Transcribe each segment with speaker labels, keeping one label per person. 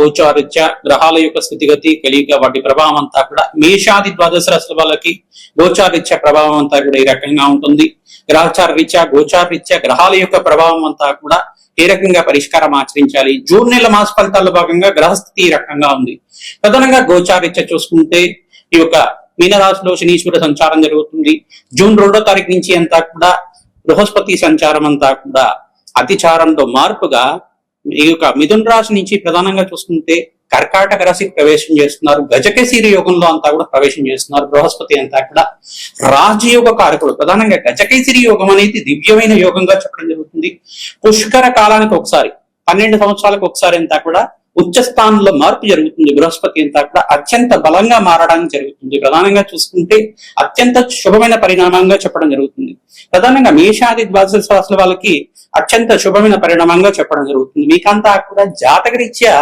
Speaker 1: గోచారీత్యా గ్రహాల యొక్క స్థితిగతి కలియుగ వాటి ప్రభావం అంతా కూడా మేషాది ద్వాదశ రాశుల వాళ్ళకి గోచారీత్యా ప్రభావం అంతా కూడా ఈ రకంగా ఉంటుంది. గ్రహచార రీత్యా గోచార రీత్యా గ్రహాల యొక్క ప్రభావం అంతా కూడా ఏ రకంగా పరిష్కారం ఆచరించాలి. జూన్ నెల మాస ఫలితాల్లో భాగంగా గ్రహస్థితి ఈ రకంగా ఉంది. ప్రధానంగా గోచారీత్యా చూసుకుంటే ఈ యొక్క మీనరాశిలో శనీశ్వర సంచారం జరుగుతుంది. జూన్ 2వ తారీఖు నుంచి అంతా కూడా బృహస్పతి సంచారం అంతా కూడా అతిచారంలో మార్పుగా ఈ యొక్క మిథున రాశి నుంచి ప్రధానంగా చూసుకుంటే కర్కాటక రాశికి ప్రవేశం చేస్తున్నారు. గజకేసరి యోగంలో అంతా కూడా ప్రవేశం చేస్తున్నారు. బృహస్పతి అంతా కూడా రాజయోగ కారకుడు. ప్రధానంగా గజకేసరి యోగం అనేది దివ్యమైన యోగంగా చెప్పడం జరుగుతుంది. పుష్కర కాలానికి ఒకసారి 12 సంవత్సరాలకు ఒకసారి అంతా కూడా ఉచ్చ స్థానంలో మార్పు జరుగుతుంది. బృహస్పతి అంతా కూడా అత్యంత బలంగా మారడానికి జరుగుతుంది. ప్రధానంగా చూసుకుంటే అత్యంత శుభమైన పరిణామంగా చెప్పడం జరుగుతుంది. ప్రధానంగా మేషాది ద్వాదశ రాశుల వాళ్ళకి అత్యంత శుభమైన పరిణామంగా చెప్పడం జరుగుతుంది. మీకంతా కూడా జాతకరీత్యా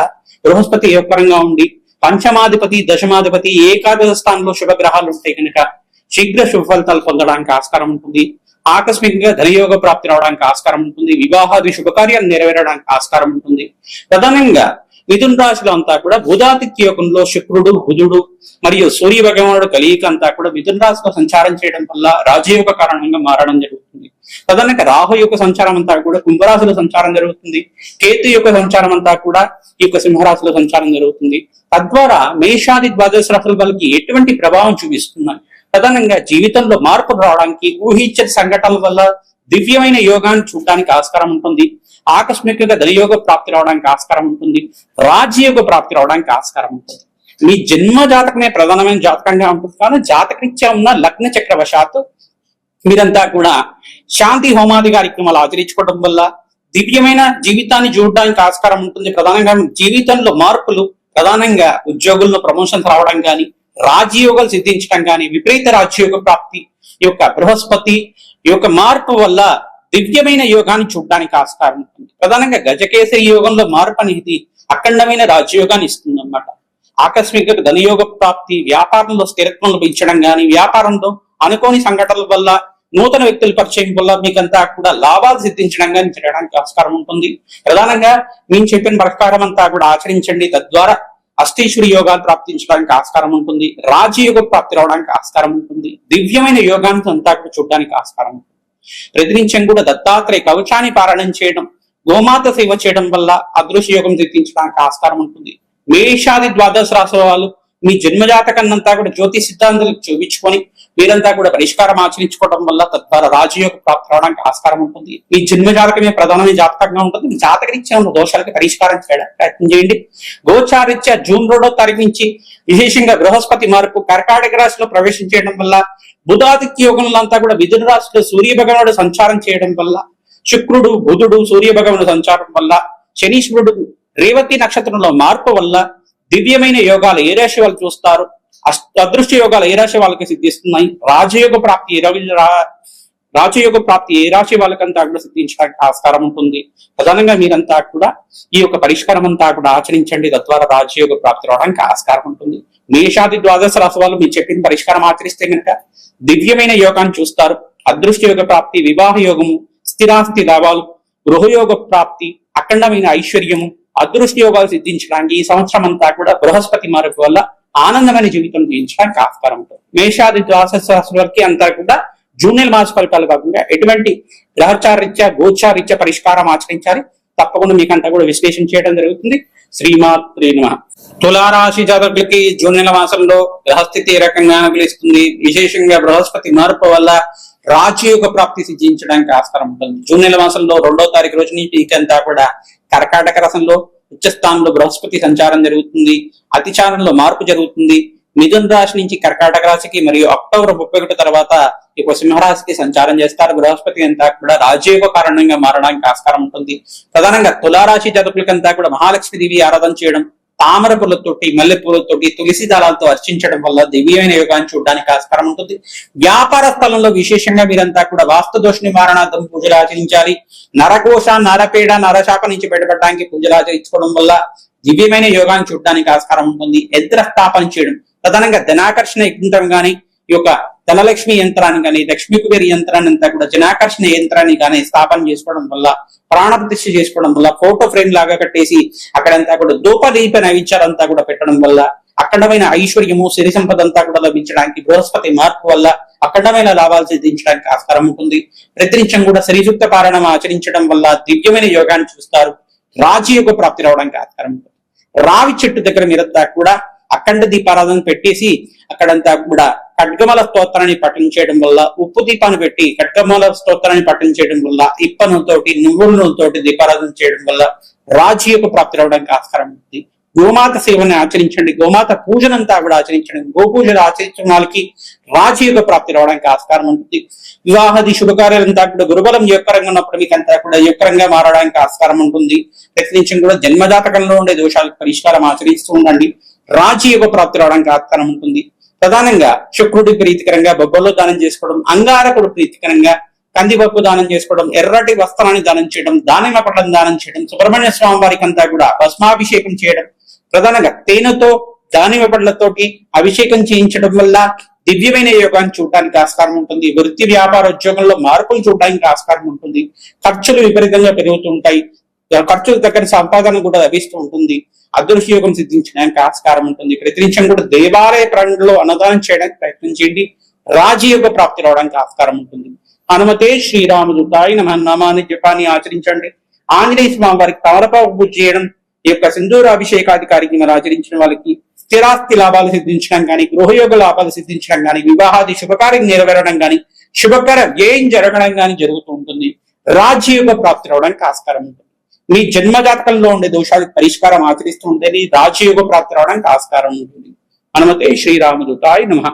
Speaker 1: బృహస్పతి ఏ పరంగా ఉండి పంచమాధిపతి దశమాధిపతి ఏకాదశ స్థానంలో శుభగ్రహాలు ఉంటాయి కనుక శీఘ్ర శుభ ఫలితాలు పొందడానికి ఆస్కారం ఉంటుంది. ఆకస్మికంగా ధనయోగ ప్రాప్తి రావడానికి ఆస్కారం ఉంటుంది. వివాహాది శుభకార్యాలు నెరవేరడానికి ఆస్కారం ఉంటుంది. ప్రధానంగా మిథున రాశిలో అంతా కూడా బుధాదిత్య యోగంలో శుక్రుడు బుధుడు మరియు సూర్య భగవానుడు కలియిక అంతా కూడా మిథున రాశిలో సంచారం చేయడం వల్ల రాజయోగ కారణంగా మారడం జరుగుతుంది. ప్రధానంగా రాహు యొక్క సంచారం అంతా కూడా కుంభరాశిలో సంచారం జరుగుతుంది. కేతు యొక్క సంచారం అంతా కూడా ఈ యొక్క సింహరాశిలో సంచారం జరుగుతుంది. తద్వారా మేషాది ద్వాదశ రాశుల వాళ్ళకి ఎటువంటి ప్రభావం చూపిస్తున్నాయి. ప్రధానంగా జీవితంలో మార్పు రావడానికి ఊహించని సంఘటనల వల్ల దివ్యమైన యోగాన్ని చూడడానికి ఆస్కారం ఉంటుంది. ఆకస్మికంగా ధనయోగ ప్రాప్తి రావడానికి ఆస్కారం ఉంటుంది. రాజ్యయోగ ప్రాప్తి రావడానికి ఆస్కారం ఉంటుంది. మీ జన్మ జాతకమే ప్రధానమైన జాతకంగా ఉంటుంది. కానీ జాతకరీత్యా ఉన్న లగ్న చక్రవశాత్తు మీరంతా కూడా శాంతి హోమాది కార్యక్రమాలు ఆచరించుకోవడం వల్ల దివ్యమైన జీవితాన్ని చూడడానికి ఆస్కారం ఉంటుంది. ప్రధానంగా జీవితంలో మార్పులు, ప్రధానంగా ఉద్యోగుల్లో ప్రమోషన్స్ రావడం కానీ, రాజ్యయోగాలు సిద్ధించడం కానీ, విపరీత రాజ్యయోగ ప్రాప్తి ఈ యొక్క బృహస్పతి ఈ యొక్క మార్పు వల్ల దివ్యమైన యోగాన్ని చూడడానికి ఆస్కారం ఉంటుంది. ప్రధానంగా గజకేసరి యోగంలో మార్పు అనేది అఖండమైన రాజ్యయోగాన్ని ఇస్తుంది అన్నమాట. ఆకస్మిక ధనయోగ ప్రాప్తి, వ్యాపారంలో స్థిరత్వం లభించడం కానీ, వ్యాపారంలో అనుకోని సంఘటనల వల్ల నూతన వ్యక్తుల పరిచయం వల్ల మీకంతా కూడా లాభాలు సిద్ధించడం కానీ చేయడానికి ఆస్కారం ఉంటుంది. ప్రధానంగా మేము చెప్పిన ప్రకారం అంతా కూడా ఆచరించండి. తద్వారా అష్టేశ్వరి యోగాలు ప్రాప్తించడానికి ఆస్కారం ఉంటుంది. రాజయోగ ప్రాప్తి రావడానికి ఆస్కారం ఉంటుంది. దివ్యమైన యోగాన్ని అంతా కూడా చూడడానికి ఆస్కారం ఉంటుంది. ప్రతినిత్యం కూడా దత్తాత్రేయ కవచాన్ని పారాయణం చేయడం, గోమాత సేవ చేయడం వల్ల అదృశ్య యోగం సిద్ధించడానికి ఆస్కారం ఉంటుంది. మేషాది ద్వాదశ రాశుల వాళ్ళు మీ జన్మజాతకాన్నంతా కూడా జ్యోతి సిద్ధాంతాలకు చూపించుకొని మీరంతా కూడా పరిష్కారం ఆచరించుకోవడం వల్ల తద్వారా రాజయోగ ప్రాప్తి రావడానికి ఆస్కారం ఉంటుంది. మీ జన్మజాతకమే ప్రధానమైన జాతకంగా ఉంటుంది. మీ జాతకరీత్యా ఉన్న దోషాలకు పరిష్కారం చేయడానికి ప్రయత్నం చేయండి. గోచారీత్యా జూన్ 2వ తారీఖు నుంచి విశేషంగా బృహస్పతి మార్పు కర్కాటక రాశిలో ప్రవేశం చేయడం వల్ల, బుధాదిత్య యోగంలో అంతా కూడా మిథున రాశిలో సూర్య భగవానుడు సంచారం చేయడం వల్ల, శుక్రుడు బుధుడు సూర్య భగవానుడు సంచారం వల్ల, శనీశ్వరుడు రేవతి నక్షత్రంలో మార్పు వల్ల దివ్యమైన యోగాలు ఏ రాశి వాళ్ళు చూస్తారు, అదృష్ట యోగాలు ఏ రాశి వాళ్ళకి సిద్ధిస్తున్నాయి, రాజయోగ ప్రాప్తి ఏ రాశి వాళ్ళకంతా కూడా సిద్ధించడానికి ఆస్కారం ఉంటుంది. ప్రధానంగా మీరంతా కూడా ఈ యొక్క పరిష్కారం అంతా కూడా ఆచరించండి. తద్వారా రాజయోగ ప్రాప్తి రావడానికి ఆస్కారం ఉంటుంది. మేషాది ద్వాదశ రాశి వాళ్ళు మీరు చెప్పిన పరిష్కారం ఆచరిస్తే కనుక దివ్యమైన యోగాన్ని చూస్తారు. అదృష్ట యోగ ప్రాప్తి, వివాహ యోగము, స్థిరాస్తి లాభాలు, గృహయోగ ప్రాప్తి, అఖండమైన ఐశ్వర్యము, అదృష్ట యోగాలు సిద్ధించడానికి ఈ సంవత్సరం అంతా కూడా బృహస్పతి మార్పు వల్ల ఆనందమైన జీవితం జీవించడానికి ఆస్కారం ఉంటుంది. మేషాది ద్వాదశ రాశుల వరకు అంతా కూడా జూన్ నెల మాస ఫలితాలు కాకుండా ఎటువంటి గ్రహచారీత్యా గోచారీత్యా పరిష్కారం ఆచరించాలి. తప్పకుండా మీకంతా కూడా విశ్లేషణ చేయడం జరుగుతుంది. శ్రీమాత్రే నమః. తులారాశి జాతకులకి జూన్ నెల మాసంలో గ్రహస్థితి ఏ రకంగా అనుకూలిస్తుంది. విశేషంగా బృహస్పతి మార్పు వల్ల రాజయోగ ప్రాప్తి సిద్ధించడానికి ఆస్కారం ఉంటుంది. జూన్ నెల మాసంలో 2వ తారీఖు రోజు నుంచి ఇకంతా కూడా కర్కాటక రాశిలో ఉచ్చస్థానంలో బృహస్పతి సంచారం జరుగుతుంది. అతిచారంలో మార్పు జరుగుతుంది. మిథున రాశి నుంచి కర్కాటక రాశికి మరియు అక్టోబర్ 31 తర్వాత ఇప్పుడు సింహరాశికి సంచారం చేస్తారు. బృహస్పతి అంతా కూడా రాజయోగ కారణంగా మారడానికి ఆస్కారం ఉంటుంది. ప్రధానంగా తులారాశి జాతకులకంతా కూడా మహాలక్ష్మీదేవి ఆరాధన చేయడం, తామర పూలతోటి, మల్లె పూలతోటి, తులసి దళాలతో అర్చించడం వల్ల దివ్యమైన యోగాన్ని చూడడానికి ఆస్కారం ఉంటుంది. వ్యాపార స్థలంలో విశేషంగా మీరంతా కూడా వాస్తు దోష నివారణార్థం పూజలు ఆచరించాలి. నరకోశ, నరపేడ, నరశాప నుంచి బయటపడడానికి పూజలు ఆచరించుకోవడం వల్ల దివ్యమైన యోగాన్ని చూడడానికి ఆస్కారం ఉంటుంది. యంత్ర స్థాపన చేయడం, ప్రధానంగా ధనాకర్షణ యజ్ఞం గాని, ఈ యొక్క ధనలక్ష్మి యంత్రాన్ని కానీ, లక్ష్మీ కుబేర యంత్రాన్ని అంతా కూడా, జనాకర్షణ యంత్రాన్ని కానీ స్థాపన చేసుకోవడం వల్ల, ప్రాణప్రతిష్ఠ చేసుకోవడం వల్ల, ఫోటో ఫ్రేమ్ లాగా కట్టేసి అక్కడంతా కూడా ధూపదీప నైవేద్యాలంతా కూడా పెట్టడం వల్ల అఖండమైన ఐశ్వర్యము, సిరి సంపద అంతా కూడా లభించడానికి, బృహస్పతి మార్పు వల్ల అఖండమైన లాభాలు సిద్ధించడానికి ఆస్కారం ఉంటుంది. ప్రతినిత్యం కూడా శ్రీసూక్త పారాయణం ఆచరించడం వల్ల దివ్యమైన యోగాన్ని చూస్తారు. రాజయోగ ప్రాప్తి రావడానికి ఆస్కారం ఉంటుంది. రావి చెట్టు దగ్గర మీరంతా కూడా అఖండ దీపారాధన పెట్టేసి అక్కడంతా కూడా ఖడ్గమల స్తోత్రాన్ని పఠించడం వల్ల, ఉప్పు దీపాన్ని పెట్టి ఖడ్గమల స్తోత్రాన్ని పఠించడం వల్ల, ఇప్ప నూనెతోటి, నువ్వుల నూనెతోటి దీపారాధన చేయడం వల్ల రాజయోగ ప్రాప్తి రావడానికి ఆస్కారం ఉంటుంది. గోమాత సేవని ఆచరించండి, గోమాత పూజనంతా కూడా ఆచరించండి. గోపూజలు ఆచరించిన వాళ్ళకి రాజయోగ ప్రాప్తి రావడానికి ఆస్కారం ఉంటుంది. వివాహాది శుభకార్యాలంతా కూడా గురుబలం యుక్కరంగా ఉన్నప్పుడు మీకు అంతా కూడా యుక్కరంగా మారడానికి ఆస్కారం ఉంటుంది. ప్రతినిత్యం కూడా జన్మజాతకంలో ఉండే దోషాలకు పరిష్కారం ఆచరిస్తూ ఉండండి. రాజయోగ ప్రాప్తి రావడానికి ఆస్కారం ఉంటుంది. ప్రధానంగా శుక్రుడి ప్రీతికరంగా బొబ్బల్లో దానం చేసుకోవడం, అంగారకుడు ప్రీతికరంగా కందిపప్పు దానం చేసుకోవడం, ఎర్రటి వస్త్రాన్ని దానం చేయడం, దానిమ్మ పళ్ళను దానం చేయడం, సుబ్రహ్మణ్య స్వామి వారికి అంతా కూడా భస్మాభిషేకం చేయడం, ప్రధానంగా తేనెతో దానిమ్మ పళ్ళతోటి అభిషేకం చేయించడం వల్ల దివ్యమైన యోగాన్ని చూడడానికి ఆస్కారం ఉంటుంది. వృత్తి వ్యాపార ఉద్యోగంలో మార్పులు చూడడానికి ఆస్కారం ఉంటుంది. ఖర్చులు విపరీతంగా పెరుగుతుంటాయి. ఖర్చుల దగ్గర సంపాదన కూడా లభిస్తూ ఉంటుంది. అదృశ్య యోగం సిద్ధించడానికి ఆస్కారం ఉంటుంది. ప్రతినిత్యం కూడా దేవాలయ ప్రాంగణంలో అన్నదానం చేయడానికి ప్రయత్నం చేయండి. రాజయోగ ప్రాప్తి రావడానికి ఆస్కారం ఉంటుంది. హనుమతే శ్రీరామదూతాయ నమః నామాన్ని జపాన్ని ఆచరించండి. ఆంజనేయ స్వామి వారికి తమలపాకు పూజ చేయడం, ఈ యొక్క సింధూర అభిషేకాది కార్యక్రమాలు ఆచరించిన వాళ్ళకి స్థిరాస్తి లాభాలు సిద్ధించడం కానీ, గృహయోగ లాభాలు సిద్ధించడం కానీ, వివాహాది శుభకార్యం నెరవేరడం కానీ, శుభకర వ్యయం జరగడం కానీ జరుగుతూ ఉంటుంది. రాజయోగ ప్రాప్తి రావడానికి ఆస్కారం ఉంటుంది. మీ జన్మజాతకంలో ఉండే దోషాలకు పరిష్కారం ఆచరిస్తూ ఉంటేనే రాజయోగ ప్రాప్తి రావడానికి ఆస్కారం ఉంటుంది. హనుమతే శ్రీరామదూతాయ నమః.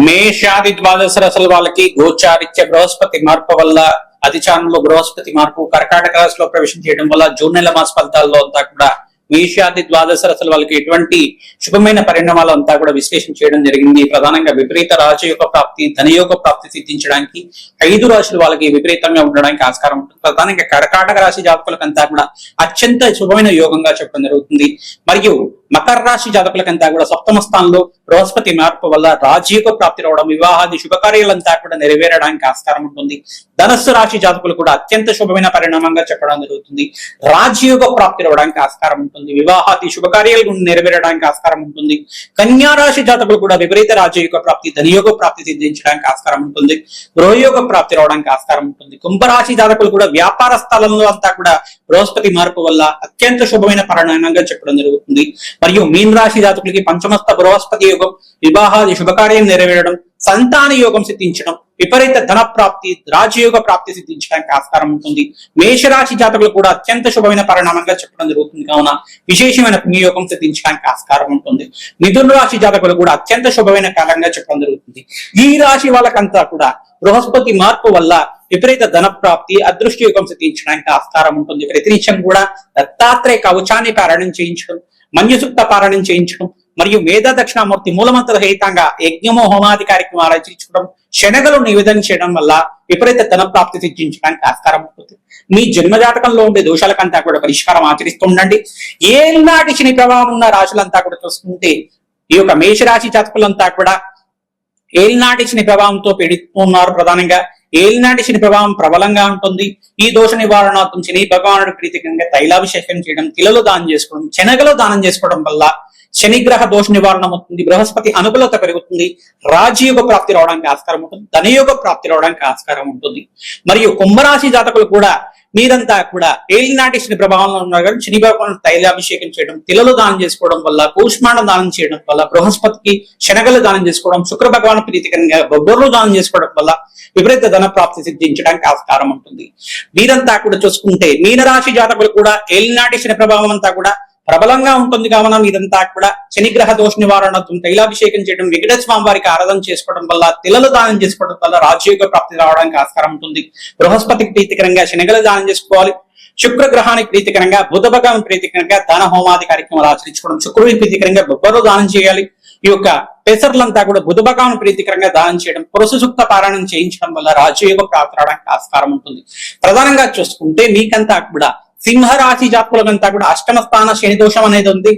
Speaker 1: మేషాది ద్వాదశ రాశుల వాళ్ళకి గోచారిత్య బృహస్పతి మార్పు వల్ల, అతిచారంలో బృహస్పతి మార్పు కర్కాటక రాశిలో ప్రవేశం చేయడం వల్ల జూన్ నెల మాస ఫలితాల్లో అంతా కూడా మేషాది ద్వాదశ రాశుల వాళ్ళకి ఎటువంటి శుభమైన పరిణామాలు అంతా కూడా విశ్లేషణ చేయడం జరిగింది. ప్రధానంగా విపరీత రాజయోగ ప్రాప్తి, ధనయోగ ప్రాప్తి సిద్ధించడానికి 5 రాశులు వాళ్ళకి విపరీతంగా ఉండడానికి ఆస్కారం ఉంటుంది. ప్రధానంగా కర్కాటక రాశి జాతకులకంతా కూడా అత్యంత శుభమైన యోగంగా చెప్పడం జరుగుతుంది. మరియు మకర రాశి జాతకులకంతా కూడా సప్తమ స్థానంలో బృహస్పతి మార్పు వల్ల రాజయోగ ప్రాప్తి రావడం, వివాహాది శుభకార్యాలంతా కూడా నెరవేరడానికి ఆస్కారం ఉంటుంది. ధనస్సు రాశి జాతకులు కూడా అత్యంత శుభమైన పరిణామంగా చెప్పడం జరుగుతుంది. రాజయోగ ప్రాప్తి రావడానికి ఆస్కారం ఉంటుంది. వివాహాది శుభకార్యాలు నెరవేరడానికి ఆస్కారం ఉంటుంది. కన్యా రాశి జాతకులు కూడా విపరీత రాజయోగ ప్రాప్తి, ధనయోగ ప్రాప్తి సిద్ధించడానికి ఆస్కారం ఉంటుంది. గృహయోగ ప్రాప్తి రావడానికి ఆస్కారం ఉంటుంది. కుంభరాశి జాతకులు కూడా వ్యాపార స్థలంలో అంతా కూడా బృహస్పతి మార్పు వల్ల అత్యంత శుభమైన పరిణామంగా చెప్పడం జరుగుతుంది. మరియు మీన రాశి జాతకులకి పంచమస్థ బృహస్పతి యోగం, వివాహాది శుభకార్యం నెరవేరడం, సంతాన యోగం సిద్ధించడం, విపరీత ధన ప్రాప్తి, రాజయోగ ప్రాప్తి సిద్ధించడానికి ఆస్కారం ఉంటుంది. మేషరాశి జాతకులు కూడా అత్యంత శుభమైన పరిణామంగా చెప్పడం జరుగుతుంది. కావున విశేషమైన పుణ్యయోగం సిద్ధించడానికి ఆస్కారం ఉంటుంది. మిథున రాశి జాతకులు కూడా అత్యంత శుభమైన కాలంగా చెప్పడం జరుగుతుంది. ఈ రాశి వాళ్ళకంతా కూడా బృహస్పతి మార్పు వల్ల విపరీత ధన ప్రాప్తి, అదృష్ట యోగం సిద్ధించడానికి ఆస్కారం ఉంటుంది. ప్రతినిత్యం కూడా దత్తాత్రేయ కవచాన్ని పారాయణం చేయించడం, మన్యుసూక్త పారాయణం చేయించడం, మరియు మేధా దక్షిణామూర్తి మూలమంత్ర సహితంగా యజ్ఞమో హోమాది కార్యక్రమాలు ఆచరించడం, శనగలు నివేదన చేయడం వల్ల విపరీత ధన ప్రాప్తి సిద్ధించడానికి ఆస్కారం ఉంటుంది. మీ జన్మజాతకంలో ఉండే దోషాలకంతా కూడా పరిష్కారం ఆచరిస్తూ ఉండండి. ఏనాటి శని ప్రభావం ఉన్న రాశులంతా కూడా చూసుకుంటే ఈ యొక్క మేషరాశి జాతకులంతా కూడా ఏలినాటి శని ప్రభావంతో పీడిస్తున్నారు. ప్రధానంగా ఏలినాటి శని ప్రభావం ప్రబలంగా ఉంటుంది. ఈ దోష నివారణార్థం శని భగవానుడు ప్రీతికంగా తైలాభిషేకం చేయడం, తిలలు దానం చేసుకోవడం, శనగలు దానం చేసుకోవడం వల్ల శనిగ్రహ దోష నివారణ అవుతుంది. బృహస్పతి అనుకూలత పెరుగుతుంది. రాజయోగ ప్రాప్తి రావడానికి ఆస్కారం ఉంటుంది. ధనయోగ ప్రాప్తి రావడానికి ఆస్కారం ఉంటుంది. మరియు కుంభరాశి జాతకులు కూడా మీరంతా కూడా ఏలినాటి శని ప్రభావంలో ఉన్నారు కానీ శని భగవానుడు తైలాభిషేకం చేయడం, తిలలు దానం చేసుకోవడం వల్ల, కూష్మాండం దానం చేయడం వల్ల, బృహస్పతికి శనగలు దానం చేసుకోవడం, శుక్ర భగవాను ప్రీతికరంగా బొబ్బర్లు దానం చేసుకోవడం వల్ల విపరీత ధన ప్రాప్తి సిద్ధించడానికి ఆస్కారం ఉంటుంది. వీరంతా కూడా చూసుకుంటే మీనరాశి జాతకులు కూడా ఏలినాటి శని ప్రభావం అంతా కూడా ప్రబలంగా ఉంటుంది. కావున మీరంతా కూడా శనిగ్రహ దోష నివారణతో తైలాభిషేకం చేయడం, వెంకటేశ్వర స్వామి వారికి ఆరాధన చేసుకోవడం వల్ల, తిలలు దానం చేసుకోవడం వల్ల రాజయోగ ప్రాప్తి రావడానికి ఆస్కారం ఉంటుంది. బృహస్పతికి ప్రీతికరంగా శనగలు దానం చేసుకోవాలి. శుక్రగ్రహానికి ప్రీతికరంగా, బుధ భగవాన్ ప్రీతికరంగా దాన హోమాది కార్యక్రమాలు ఆచరించుకోవడం, శుక్రుడికి ప్రీతికరంగా బొబ్బరు దానం చేయాలి. ఈ యొక్క పెసర్లంతా కూడా బుధ భగవాన్ ప్రీతికరంగా దానం చేయడం, పురుష సూక్త పారాయణం చేయించడం వల్ల రాజయోగ ప్రాప్తి రావడానికి ఆస్కారం ఉంటుంది. ప్రధానంగా చూసుకుంటే మీకంతా కూడా సింహరాశి జాతకులకంతా కూడా అష్టమ స్థాన శని దోషం అనేది ఉంది.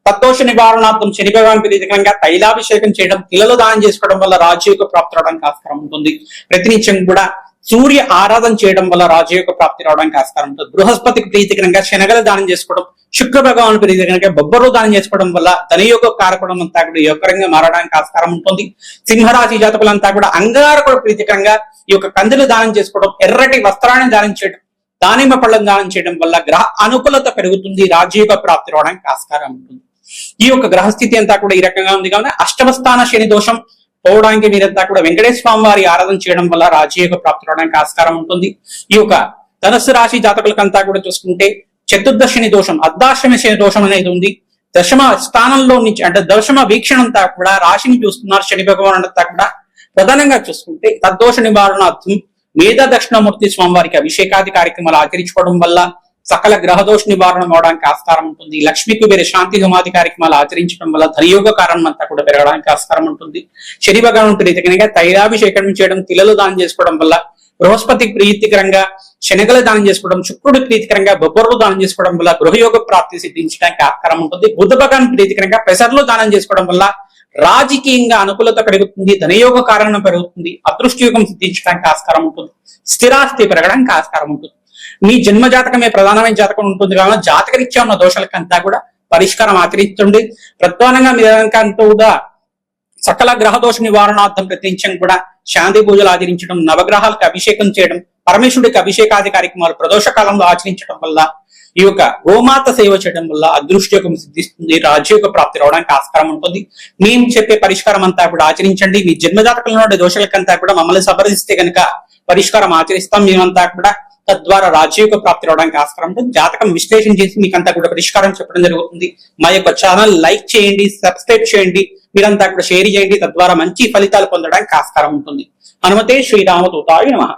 Speaker 1: తద్దోష నివారణార్థం శని భగవాన్ ప్రీతికరంగా తైలాభిషేకం చేయడం, పిల్లలు దానం చేసుకోవడం వల్ల రాజయోగ ప్రాప్తి రావడానికి ఆస్కారం ఉంటుంది. ప్రతినిత్యం కూడా సూర్య ఆరాధన చేయడం వల్ల రాజయోగ ప్రాప్తి రావడానికి ఆస్కారం ఉంటుంది. బృహస్పతికి ప్రీతికరంగా శనగలు దానం చేసుకోవడం, శుక్ర భగవాన్ ప్రీతికరంగా బొబ్బరు దానం చేసుకోవడం వల్ల ధనయోగ కారకుడం అంతా కూడా యోగకరంగా మారడానికి ఆస్కారం ఉంటుంది. సింహరాశి జాతకులంతా కూడా అంగారకుడు ప్రీతికరంగా ఈ యొక్క కందులు దానం చేసుకోవడం, ఎర్రటి వస్త్రాన్ని దానం చేయడం, దానిమ్మ పళ్ళను దానం చేయడం వల్ల గ్రహ అనుకూలత పెరుగుతుంది, రాజయోగ ప్రాప్తి రావడానికి ఆస్కారం ఉంటుంది. ఈ యొక్క గ్రహస్థితి అంతా కూడా ఈ రకంగా ఉంది కావున అష్టమ స్థాన శని దోషం పోవడానికి మీరంతా కూడా వెంకటేశ్వర స్వామి వారి ఆరాధన చేయడం వల్ల రాజయోగ ప్రాప్తి రావడానికి ఆస్కారం ఉంటుంది. ఈ యొక్క ధనుస్సు రాశి జాతకులకంతా కూడా చూసుకుంటే చతుర్దశ శని దోషం, అర్ధాష్టమి శని దోషం అనేది ఉంది. దశమ స్థానంలో నుంచి అంటే దశమ వీక్షణ అంతా కూడా రాశిని చూస్తున్నారు శని భగవాన్ అంతా కూడా. ప్రధానంగా చూసుకుంటే తద్దోష నివారణార్థం మేధ దక్షిణమూర్తి స్వామివారికి అభిషేకాది కార్యక్రమాలు ఆచరించుకోవడం వల్ల సకల గ్రహదోష నివారణ అవడానికి ఆస్కారం ఉంటుంది. లక్ష్మీ కుబేర శాంతి హోమాది కార్యక్రమాలు ఆచరించడం వల్ల ధనయోగ కారణం అంతా కూడా పెరగడానికి ఆస్కారం ఉంటుంది. శని భగవాన్ ప్రీతికరంగా తైలాభిషేకం చేయడం, తిలలు దానం చేసుకోవడం వల్ల బృహస్పతికి ప్రీతికరంగా శనగలు దానం చేసుకోవడం, శుక్రుడి ప్రీతికరంగా బొబ్బర్లు దానం చేసుకోవడం వల్ల గృహయోగ ప్రాప్తి సిద్ధించడానికి ఆస్కారం ఉంటుంది. బుధ భగవాన్ ప్రీతికరంగా పెసర్లు దానం చేసుకోవడం వల్ల రాజకీయంగా అనుకూలత పెరుగుతుంది, ధనయోగ కారణం పెరుగుతుంది, అదృష్టయోగం సిద్ధించడానికి ఆస్కారం ఉంటుంది, స్థిరాస్తి పెరగడానికి ఆస్కారం ఉంటుంది. మీ జన్మ జాతకమే ప్రధానమైన జాతకం ఉంటుంది కావున జాతకరీత్యా ఉన్న దోషాలకంతా కూడా పరిష్కారం ఆచరించండి. ప్రధానంగా మీరంతా కూడా సకల గ్రహ దోష నివారణార్థం ప్రతినిత్యం కూడా శాంతి పూజలు ఆచరించడం, నవగ్రహాలకు అభిషేకం చేయడం, పరమేశ్వరుడికి అభిషేకాది కార్యక్రమాలు ప్రదోష కాలంలో ఆచరించడం వల్ల, ఈ యొక్క గోమాత సేవ చేయడం వల్ల అదృష్టయోగం సిద్ధిస్తుంది, రాజయోగ ప్రాప్తి రావడానికి ఆస్కారం ఉంటుంది. మేము చెప్పే పరిష్కారం అంతా కూడా ఆచరించండి. మీ జన్మజాతకంలో ఉండే దోషాలకంతా కూడా మమ్మల్ని సంప్రదిస్తే కనుక పరిష్కారం ఆచరిస్తాం మేమంతా కూడా. తద్వారా రాజయోగ ప్రాప్తి రావడానికి ఆస్కారం ఉంటుంది. జాతకం విశ్లేషణ చేసి మీకంతా కూడా పరిష్కారం చెప్పడం జరుగుతుంది. మా యొక్క ఛానల్ లైక్ చేయండి, సబ్స్క్రైబ్ చేయండి, మీరంతా కూడా షేర్ చేయండి. తద్వారా మంచి ఫలితాలు పొందడానికి ఆస్కారం ఉంటుంది. హనుమతే శ్రీరామదూతాయ నమః.